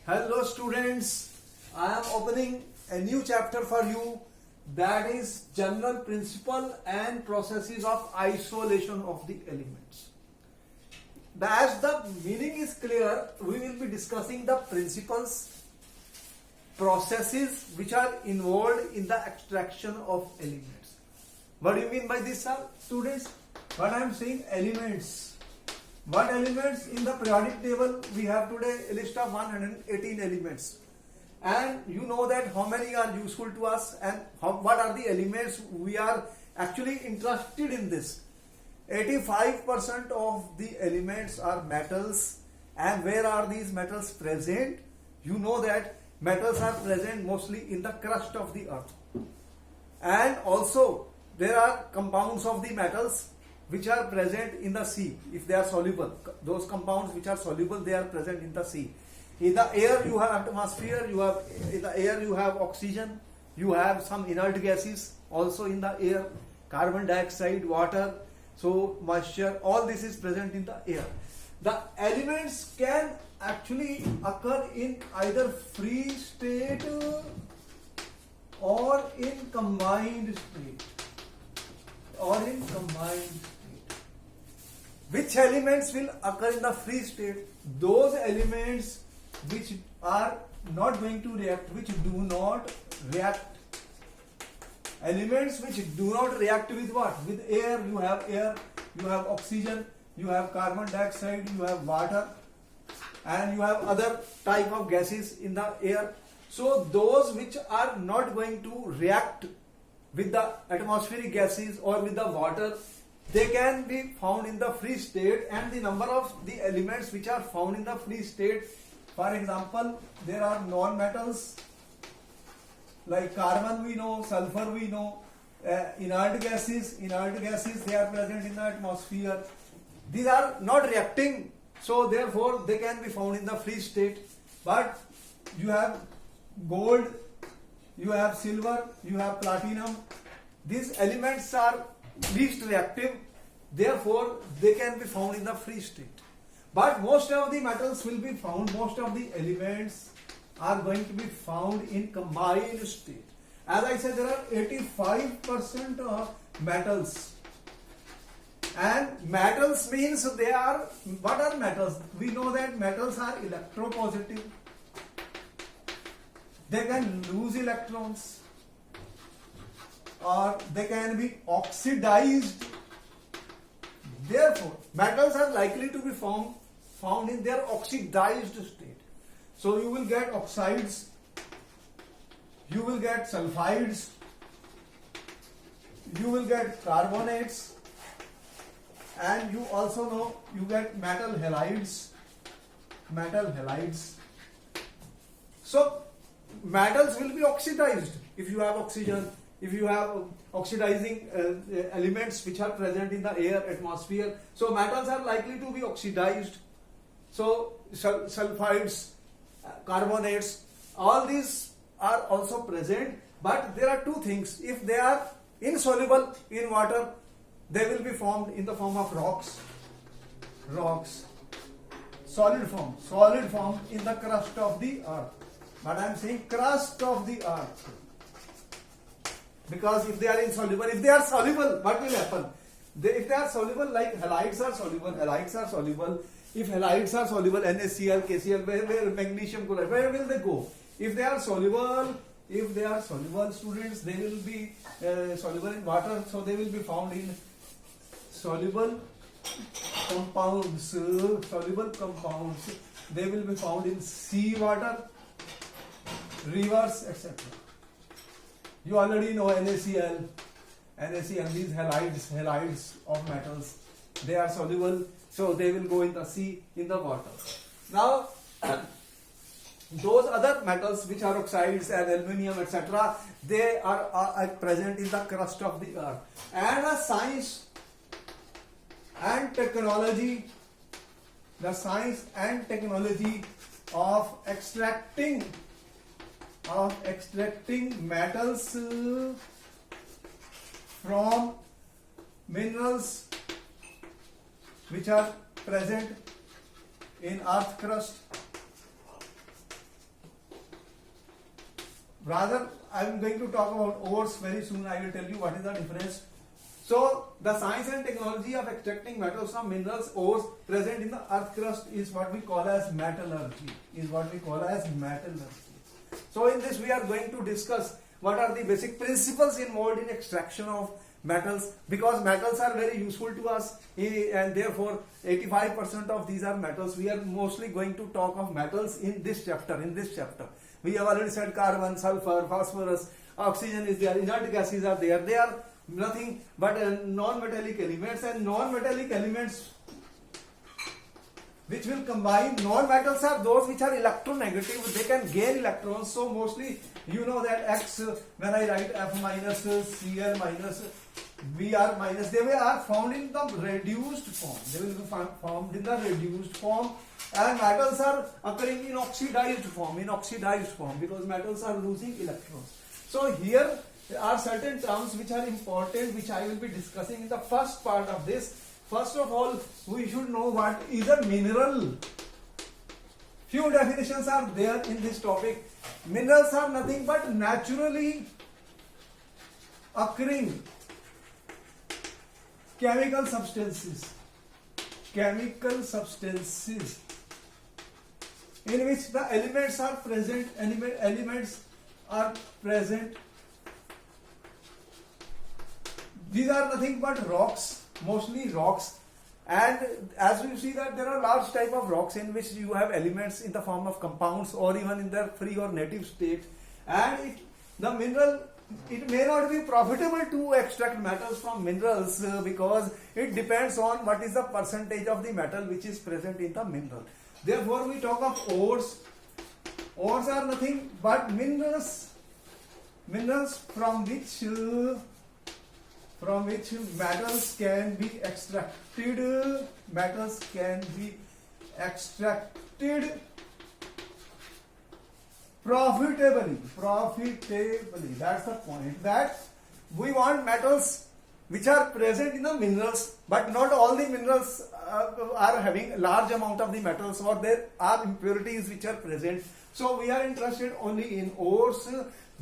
Hello students, I am opening a new chapter for you, that is general principle and processes of isolation of the elements. As the meaning is clear, we will be discussing the principles, processes which are involved in the extraction of elements. What do you mean by this, students? What I am saying, elements. What elements in the periodic table? We have today a list of 118 elements, and you know that how many are useful to us and what are the elements we are actually interested in this. 85% of the elements are metals, and where are these metals present? You know that metals are present mostly in the crust of the earth, and also there are compounds of the metals which are present in the sea if they are soluble. Those compounds which are soluble, they are present in the sea. In the air you have atmosphere, in the air you have oxygen, you have some inert gases also in the air, carbon dioxide, water, so moisture, all this is present in the air. The elements can actually occur in either free state or in combined state. Which elements will occur in the free state? Those elements which are not going to react, which do not react. Elements which do not react with what? With air, you have oxygen, you have carbon dioxide, you have water, and you have other type of gases in the air. So those which are not going to react with the atmospheric gases or with the water, they can be found in the free state. And the number of the elements which are found in the free state, for example, there are non-metals like carbon we know, sulfur we know, inert gases they are present in the atmosphere. These are not reacting, so therefore they can be found in the free state. But you have gold, you have silver, you have platinum. These elements are least reactive, therefore they can be found in the free state. But most of the metals will be found, most of the elements are going to be found in combined state. As I said, there are 85% of metals. And metals means they are, what are metals? We know that metals are electropositive. They can lose electrons, or they can be oxidized. Therefore, metals are likely to be found in their oxidized state. So you will get oxides, you will get sulfides, you will get carbonates, and you also know you get metal halides. So metals will be oxidized if you have oxygen, if you have oxidizing elements which are present in the air, atmosphere. So metals are likely to be oxidized. So sulfides, carbonates, all these are also present. But there are two things. If they are insoluble in water, they will be formed in the form of rocks, solid form in the crust of the earth. But I am saying crust of the earth, because if they are insoluble, if they are soluble, what will happen? If they are soluble, like halides are soluble. If halides are soluble, NaCl, KCl, where magnesium chloride, where will they go? If they are soluble, students, they will be soluble in water, so they will be found in soluble compounds. They will be found in sea water, rivers, etc. You already know NaCl, these halides of metals, they are soluble, so they will go in the sea, in the water. Now, those other metals which are oxides and aluminium, etc., they are present in the crust of the earth. And the science and technology of extracting metals from minerals which are present in earth crust rather I'm going to talk about ores very soon. I will tell you what is the difference. So the science and technology of extracting metals from minerals, ores present in the earth crust is what we call as metallurgy. So in this we are going to discuss what are the basic principles involved in extraction of metals, because metals are very useful to us, and therefore 85% of these are metals. We are mostly going to talk of metals in this chapter. We have already said carbon, sulfur, phosphorus, oxygen is there, inert gases are there. They are nothing but non-metallic elements, and non-metallic elements which will combine. Non-metals are those which are electronegative. They can gain electrons. So mostly you know that X, when I write F minus, Cl minus, Br minus, they are found in the reduced form. They will be found in the reduced form. And metals are occurring in oxidized form, because metals are losing electrons. So here are certain terms which are important, which I will be discussing in the first part of this. First of all, we should know what is a mineral. Few definitions are there in this topic. Minerals are nothing but naturally occurring chemical substances in which the elements are present. These are nothing but rocks, mostly rocks, and as we see that there are large type of rocks in which you have elements in the form of compounds or even in their free or native state, and the mineral, it may not be profitable to extract metals from minerals because it depends on what is the percentage of the metal which is present in the mineral. Therefore we talk of ores. Ores are nothing but minerals from which metals can be extracted. Profitably. That's the point, that we want metals which are present in the minerals, but not all the minerals are having a large amount of the metals, or there are impurities which are present. So we are interested only in ores,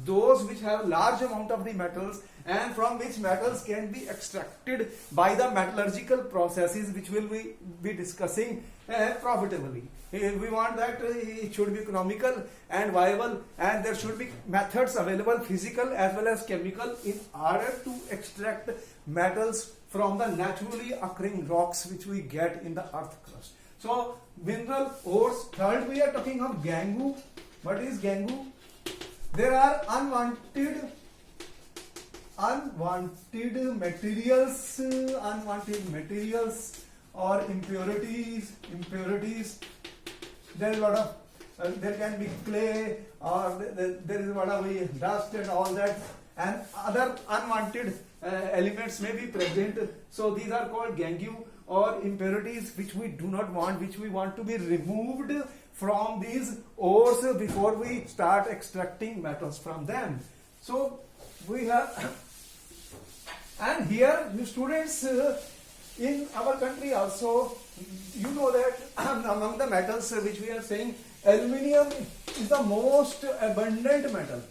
those which have large amount of the metals and from which metals can be extracted by the metallurgical processes which will we be discussing profitably. We want that it should be economical and viable, and there should be methods available, physical as well as chemical, in order to extract metals from the naturally occurring rocks which we get in the earth crust. So mineral ores. Third, we are talking of gangue. What is gangue? There are unwanted materials or impurities. There is a lot of there can be clay, or there is a lot of dust and all that, and other unwanted elements may be present. So these are called gangue, or impurities which we do not want, which we want to be removed from these ores before we start extracting metals from them. So we have, and here you students, in our country also, you know that among the metals which we are saying, aluminium is the most abundant metal.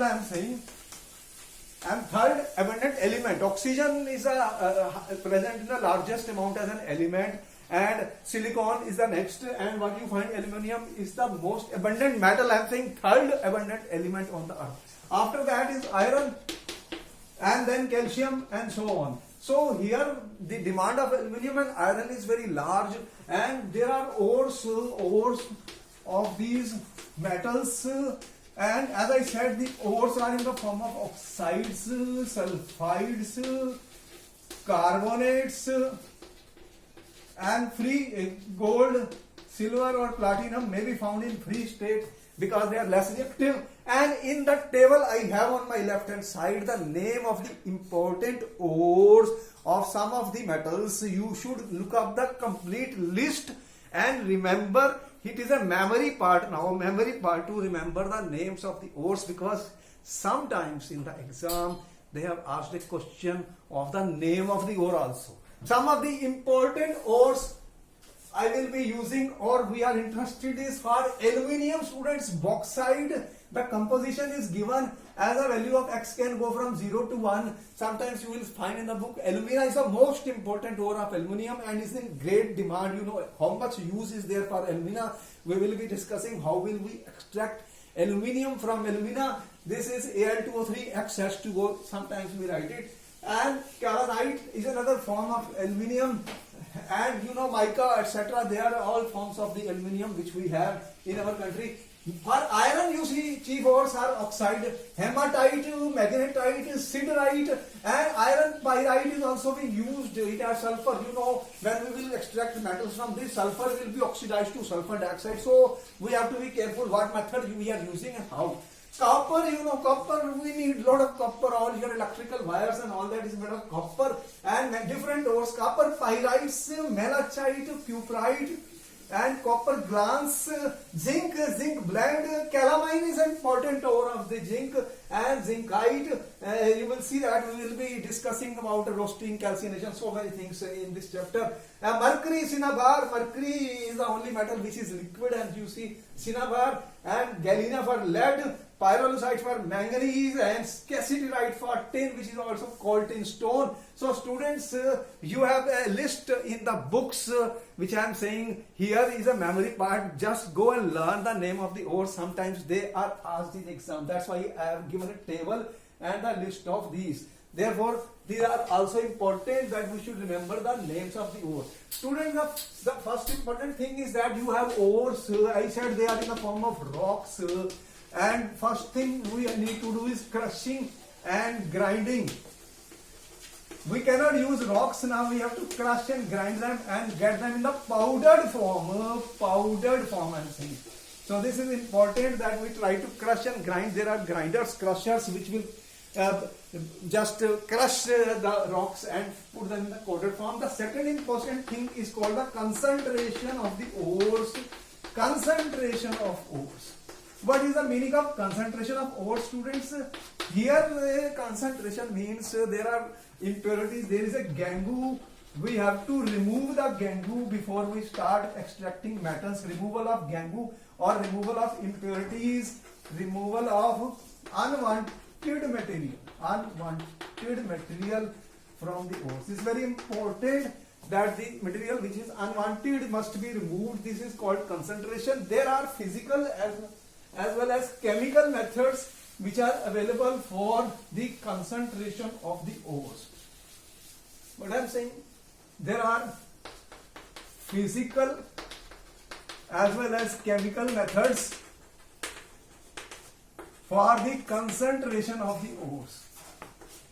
I am saying. And third, abundant element. Oxygen is present in the largest amount as an element, and silicon is the next, and what you find, aluminium is the most abundant metal. I am saying third abundant element on the earth. After that is iron, and then calcium, and so on. So here the demand of aluminium and iron is very large, and there are ores of these metals, and as I said, the ores are in the form of oxides, sulfides, carbonates, and free gold, silver or platinum may be found in free state because they are less reactive. And in the table I have on my left hand side the name of the important ores of some of the metals. You should look up the complete list and remember. It is a memory part now, to remember the names of the ores, because sometimes in the exam they have asked a question of the name of the ore also. Some of the important ores I will be using, or we are interested is for aluminium students, bauxite. The composition is given as a value of X can go from 0 to 1. Sometimes you will find in the book alumina is the most important ore of aluminium and is in great demand. You know how much use is there for alumina. We will be discussing how will we extract aluminium from alumina. This is Al2O3, X has to go. Sometimes we write it. And kyanite is another form of aluminium. And you know mica, etc. They are all forms of the aluminium which we have in our country. For iron, you see, chief ores are oxide, hematite, magnetite, siderite, and iron pyrite is also being used. It has sulfur. You know, when we will extract metals from this, sulfur will be oxidized to sulfur dioxide. So we have to be careful what method we are using and how. Copper, you know, copper, we need lot of copper, all your electrical wires and all that is made of copper and different ores, copper pyrites, malachite, cuprite and copper glance, zinc blend, calamine is an important ore of the zinc and zincite. You will see that we will be discussing about roasting, calcination, so many things in this chapter. Mercury, cinnabar, mercury is the only metal which is liquid and you see cinnabar and galena for lead, pyrolusite for manganese and cassiterite for tin, which is also called tin stone. So students, you have a list in the books which I am saying here is a memory part. Just go and learn the name of the ores. Sometimes they are asked in exam. That's why I have given a table and a list of these. Therefore, these are also important that we should remember the names of the ores. Students, the first important thing is that you have ores. I said they are in the form of rocks. And first thing we need to do is crushing and grinding. We cannot use rocks now, we have to crush and grind them and get them in the powdered form. I'm saying. So this is important that we try to crush and grind. There are grinders, crushers which will just crush the rocks and put them in the powdered form. The second important thing is called the concentration of the ores. Concentration of ores. What is the meaning of concentration of ore, students? Here concentration means there are impurities. There is a gangu. We have to remove the gangu before we start extracting metals. Removal of gangu or removal of impurities, removal of unwanted material from the ores. It is very important that the material which is unwanted must be removed. This is called concentration. There are physical as well as chemical methods which are available for the concentration of the ores. What I am saying, there are physical as well as chemical methods for the concentration of the ores.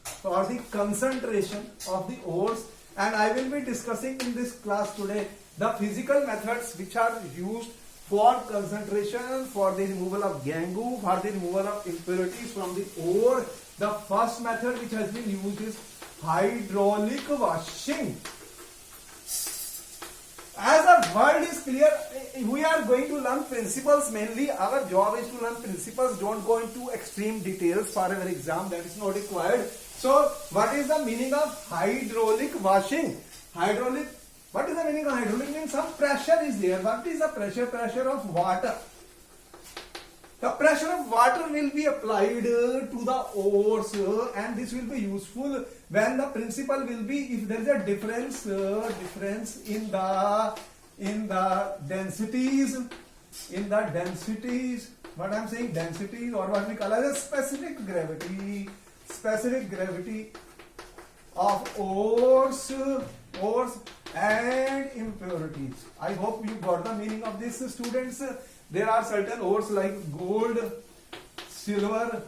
For the concentration of the ores, and I will be discussing in this class today the physical methods which are used for concentration, for the removal of gangu, for the removal of impurities from the ore. The first method which has been used is hydraulic washing. As the word is clear, we are going to learn principles mainly. Our job is to learn principles. Don't go into extreme details for our exam. That is not required. So, what is the meaning of hydraulic washing? What is the meaning of hydraulic? Means some pressure is there. What is the pressure? Pressure of water. The pressure of water will be applied to the ores and this will be useful when the principle will be if there is a difference in the densities, what I am saying, densities, or what we call as a specific gravity of ores and impurities. I hope you got the meaning of this, students. There are certain ores like gold, silver,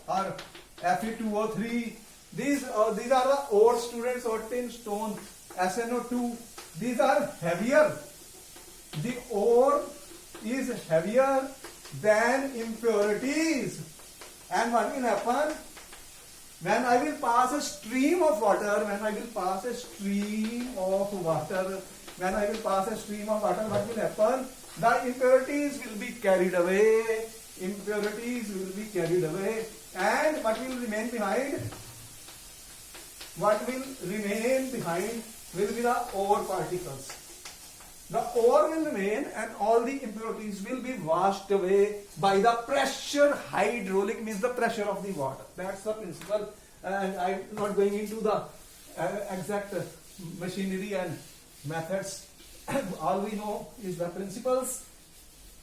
or Fe2O3. These are the ores, students, or tin stone, SnO2. These are heavier. The ore is heavier than impurities. And what will happen? When I will pass a stream of water, what will happen? The impurities will be carried away. And what will remain behind? Will be the ore particles. The ore will remain and all the impurities will be washed away by the pressure. Hydraulic means the pressure of the water. That's the principle, and I'm not going into the exact machinery and methods. All we know is the principles,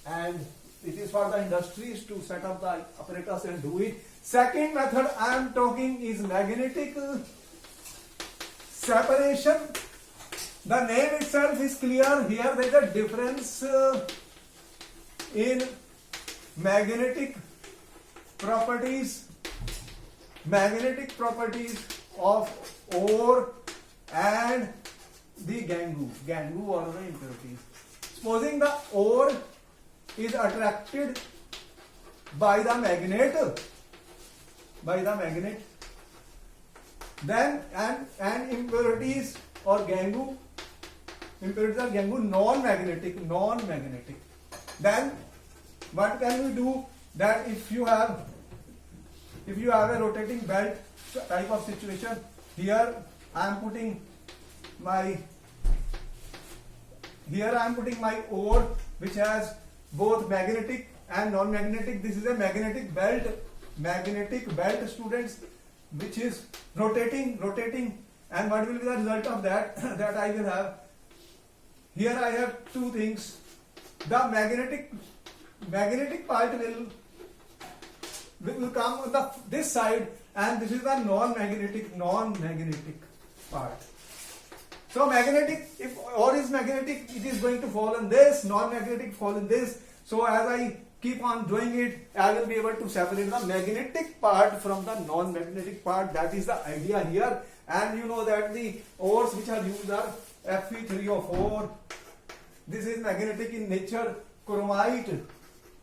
and it is for the industries to set up the apparatus and do it. Second method I am talking is magnetic separation. The name itself is clear. Here there is a difference in magnetic properties of ore and the gangu or the impurities. Supposing the ore is attracted by the magnet, then and impurities or gangu, non-magnetic. Then what can we do? That if you have a rotating belt type of situation, here I am putting my ore, which has both magnetic and non-magnetic. This is a magnetic belt, students, which is rotating. And what will be the result of that? That I will have, here I have two things. The magnetic part will come on this side, and this is the non-magnetic part. So magnetic, if ore is magnetic, it is going to fall in this, non-magnetic fall in this. So as I keep on doing it, I will be able to separate the magnetic part from the non-magnetic part. That is the idea here. And you know that the ores which are used are Fe3O4. This is magnetic in nature. Chromite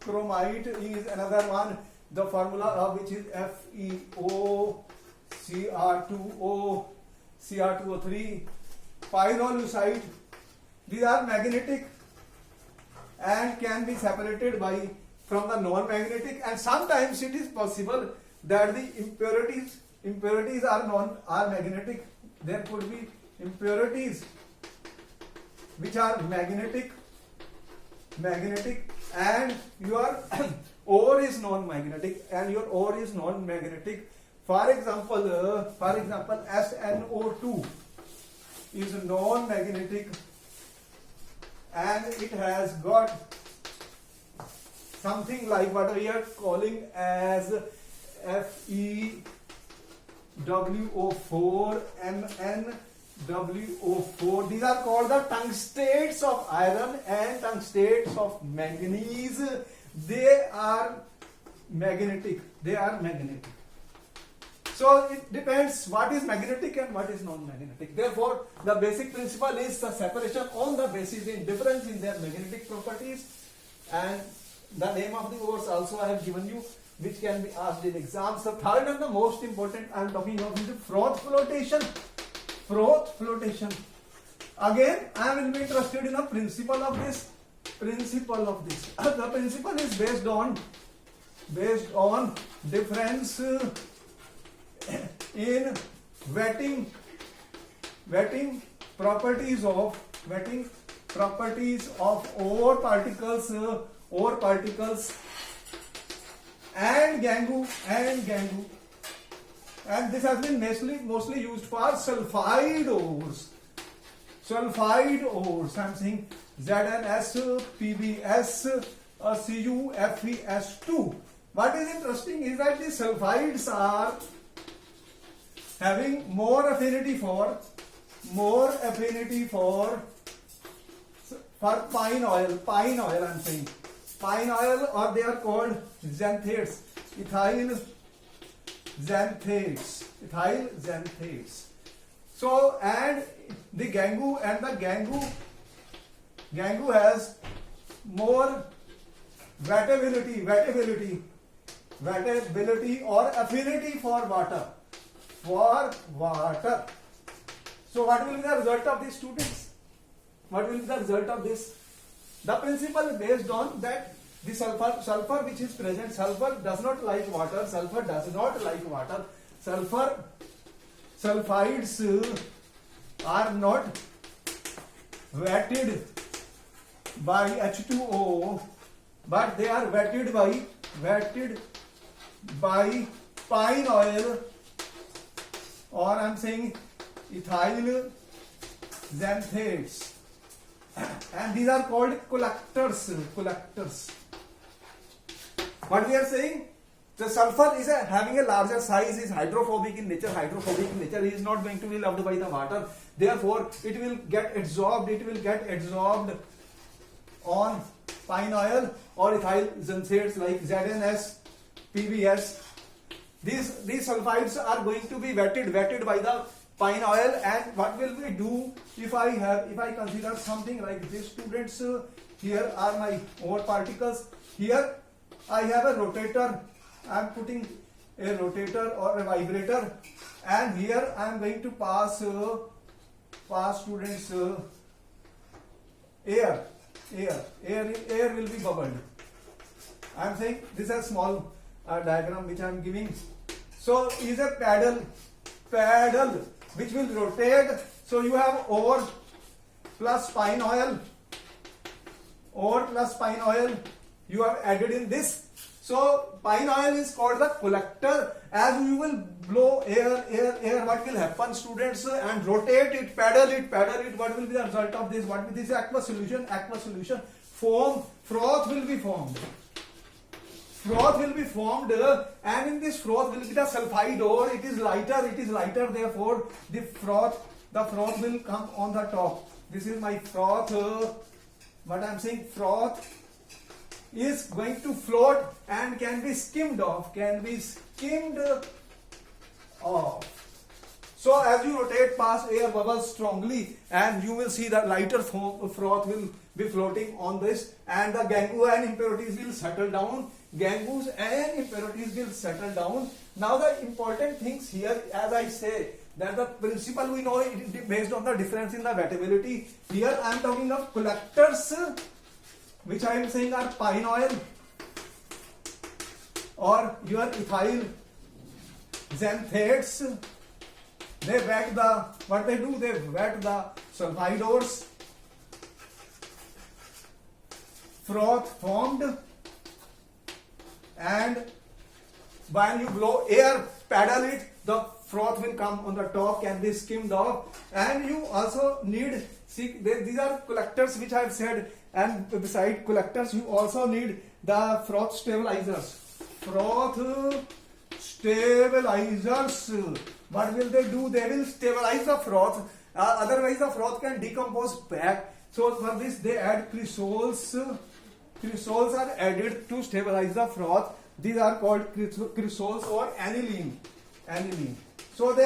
is another one. The formula of which is FeO, Cr2O3, pyrolusite. These are magnetic and can be separated from the non-magnetic, and sometimes it is possible that the impurities are magnetic. There could be impurities which are magnetic, and your ore is non-magnetic, For example, SNO2 is non-magnetic, and it has got something like what we are calling as FeWO4, MnWO4. These are called the tungstates of iron and tungstates of manganese. They are magnetic. So it depends what is magnetic and what is non-magnetic. Therefore, the basic principle is the separation on the basis in difference in their magnetic properties, and the name of the ores also I have given you, which can be asked in exams. The third and the most important I am talking of is the froth flotation. Again, I will be interested in the principle of this. The principle is based on difference in wetting properties of ore particles and gangu, and this has been mostly used for sulfide ores. I'm saying ZnS, PbS, CuFeS2. What is interesting is that the sulfides are having more affinity for pine oil. I'm saying pine oil, or they are called xanthates, ethyl xanthates. So, and the gangu has more wettability or affinity for water. So what will be the result of these students? What will be the result of this? The principle is based on that the sulfur which is present, sulfur does not like water. Sulfides are not wetted by H2O, but they are wetted by pine oil, or I'm saying ethyl xanthates, and these are called collectors. What we are saying, the sulfur is having a larger size, is hydrophobic in nature. He is not going to be loved by the water, therefore it will get absorbed on pine oil or ethyl xanthates like ZNS, PBS. These sulfides are going to be wetted by the pine oil. And what will we do if I consider something like this, students? Here are my ore particles. Here I have a rotator. I am putting a rotator or a vibrator, and here I am going to pass students air will be bubbled. I am saying this is a small diagram which I am giving. So is a paddle which will rotate. So you have ore plus pine oil, you have added in this. So pine oil is called the collector. As you will blow air, what will happen, students? And rotate it, paddle it. What will be the result of this? What will be this? Aqueous solution. Froth will be formed. And in this froth will be the sulfide ore. It is lighter. Therefore, the froth will come on the top. This is my froth. What I am saying, froth is going to float and can be skimmed off. So as you rotate past, air bubbles strongly, and you will see the lighter froth will be floating on this, and the gangu and impurities will settle down. Now the important things here, as I say, that the principle we know it based on the difference in the wettability. Here I am talking of collectors, which I am saying are pine oil or your ethyl xanthates. They wet the sulfide ores. Froth formed, and when you blow air, paddle it, the froth will come on the top, can be skimmed off. And you also need, these are collectors which I have said, and beside collectors you also need the froth stabilizers. What will they do? They will stabilize the froth, otherwise the froth can decompose back. So for this they add cresols. Cresols are added to stabilize the froth. These are called cresols or aniline. So they